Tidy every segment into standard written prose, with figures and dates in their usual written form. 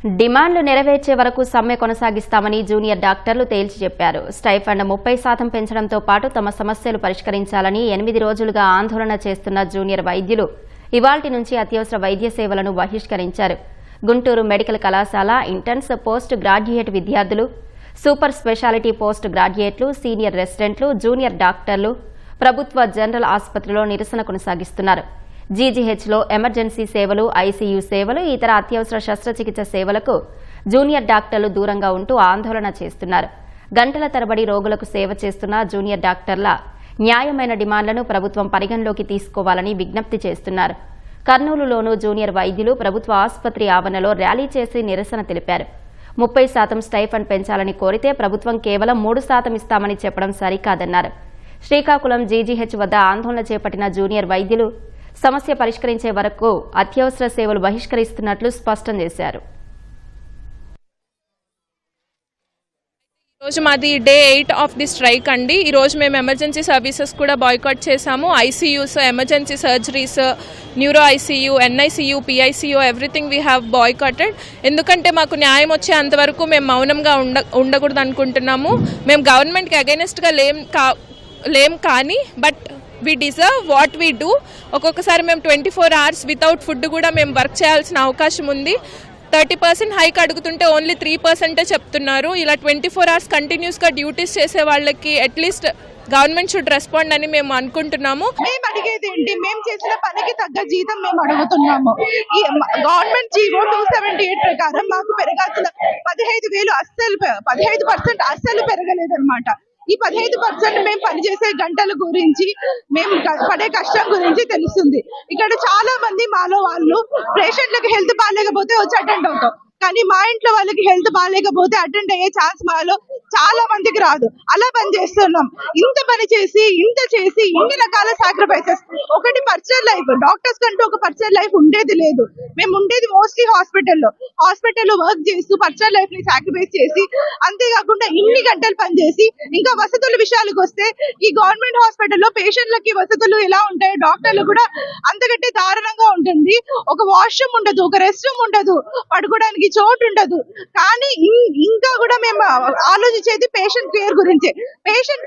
డిమాండ్లు నెరవేర్చే వరకు సమ్మె కొనసాగిస్తామని జూనియర్ డాక్టర్లు తేల్చి చెప్పారు. స్టైఫండ్ 30% పెంచడంతో పాటు తమ సమస్యలు పరిష్కరించాలని 8 రోజులుగా ఆందోళన చేస్తున్న జూనియర్ వైద్యులు ఇవాల్టి నుంచి అత్యవసర వైద్య సేవలను బహిష్కరించారు. గుంటూరు మెడికల్ కళాశాల ఇంటర్న్స్, పోస్ట్ గ్రాడ్యుయేట్ విద్యార్థులు, సూపర్ స్పెషాలిటీ పోస్ట్ గ్రాడ్యుయేట్లు, సీనియర్ రెసిడెంట్లు, జూనియర్ డాక్టర్లు ప్రభుత్వ జనరల్ ఆసుపత్రిలో నిరసన కొనసాగిస్తున్నారు. జీజీహెచ్లో ఎమర్జెన్సీ సేవలు, ఐసీయూ సేవలు, ఇతర అత్యవసర శస్త్రచికిత్స సేవలకు జూనియర్ డాక్టర్లు దూరంగా ఉంటూ ఆందోళన చేస్తున్నారు. గంటల తరబడి రోగులకు సేవ చేస్తున్న జూనియర్ డాక్టర్ల న్యాయమైన డిమాండ్లను ప్రభుత్వం పరిగణలోకి తీసుకోవాలని విజ్ఞప్తి చేస్తున్నారు. కర్నూలులోనూ జూనియర్ వైద్యులు ప్రభుత్వ ఆసుపత్రి ఆవరణలో ర్యాలీ చేసి నిరసన తెలిపారు. 30% స్టైఫండ్ పెంచాలని కోరితే ప్రభుత్వం కేవలం 3% ఇస్తామని చెప్పడం సరికాదన్నారు. శ్రీకాకుళం జీజీహెచ్ వద్ద ఆందోళన చేపట్టిన జూనియర్ వైద్యులు సమస్య పరిష్కరించే వరకు అత్యవసర సేవలు బహిష్కరిస్తున్నట్లు స్పష్టం చేశారు. ఈరోజు మాది డే 8 ఆఫ్ ది స్ట్రైక్ అండి. ఈరోజు మేము ఎమర్జెన్సీ సర్వీసెస్ కూడా బాయ్కాట్ చేశాము. ICUs, emergency surgeries, neuro ICU, NICU, PICU, everything we have boycotted. ఎందుకంటే మాకు న్యాయం వచ్చే అంతవరకు మేము మౌనంగా ఉండకూడదు అనుకుంటున్నాము. మేము గవర్నమెంట్కి అగైనెస్ట్గా లేం కానీ but we deserve what we do. ఒక్కొక్కసారి మేము 24 hours వితౌట్ ఫుడ్ కూడా మేము వర్క్ చేయాల్సిన అవకాశం ఉంది. 30% హైక్ అడుగుతుంటే ఓన్లీ 3% చెప్తున్నారు. ఇలా 24 hours కంటిన్యూస్గా డ్యూటీస్ చేసే వాళ్ళకి అట్లీస్ట్ గవర్నమెంట్ షుడ్ రెస్పాండ్ అని మేము అనుకుంటున్నాము. మేము అడిగేది ఏంటి, మేము చేసిన పనికి తగ్గ జీతం మేము అడుగుతున్నాము. ఈ గవర్నమెంట్ జీవో 278 ప్రకారం మాకు పెరగాల్సిన 15% అస్సలు పెరగలేదన్నమాట. ఈ 15% మేము పనిచేసే గంటల గురించి, మేము పడే కష్టం గురించి తెలుస్తుంది. ఇక్కడ చాలా మంది మాలో వాళ్ళు పేషెంట్లకు హెల్త్ బాగాలేకపోతే వచ్చి అటెండ్ అవుతాం, కానీ మా ఇంట్లో వాళ్ళకి హెల్త్ బాగాలేకపోతే అటెండ్ అయ్యే ఛాన్స్ మాలో చాలా మందికి రాదు. అలా పని చేస్తున్నాం. ఇంత పని చేసి ఇన్ని రకాల సాక్రిఫైసెస్. ఒకటి పర్సనల్ లైఫ్, డాక్టర్స్ కంటూ ఒక పర్సనల్ లైఫ్ ఉండేది లేదు. మేము ఉండేది మోస్ట్లీ హాస్పిటల్లో వర్క్ చేస్తూ పర్సనల్ లైఫ్ ని సాక్రిఫైస్ చేసి, అంతేకాకుండా ఇన్ని గంటలు పనిచేసి, ఇంకా వసతుల విషయాలకు వస్తే ఈ గవర్నమెంట్ హాస్పిటల్లో పేషెంట్లకి వసతులు ఎలా ఉంటాయో డాక్టర్లు కూడా అంతకంటే దారుణంగా ఉంటుంది. ఒక వాష్రూమ్ ఉండదు, ఒక రెస్ట్ రూమ్ ఉండదు, పడుకోవడానికి చోటు ఉండదు. కానీ ఇంకా కూడా మేము ఆలోచించేది పేషెంట్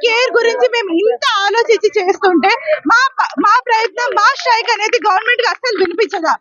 కేర్ గురించి మేము ఇంత ఆలోచించి చేస్తుంటే మా ప్రయత్నం, మా స్ట్రైక్ అనేది గవర్నమెంట్ కి అస్సలు వినిపించదా?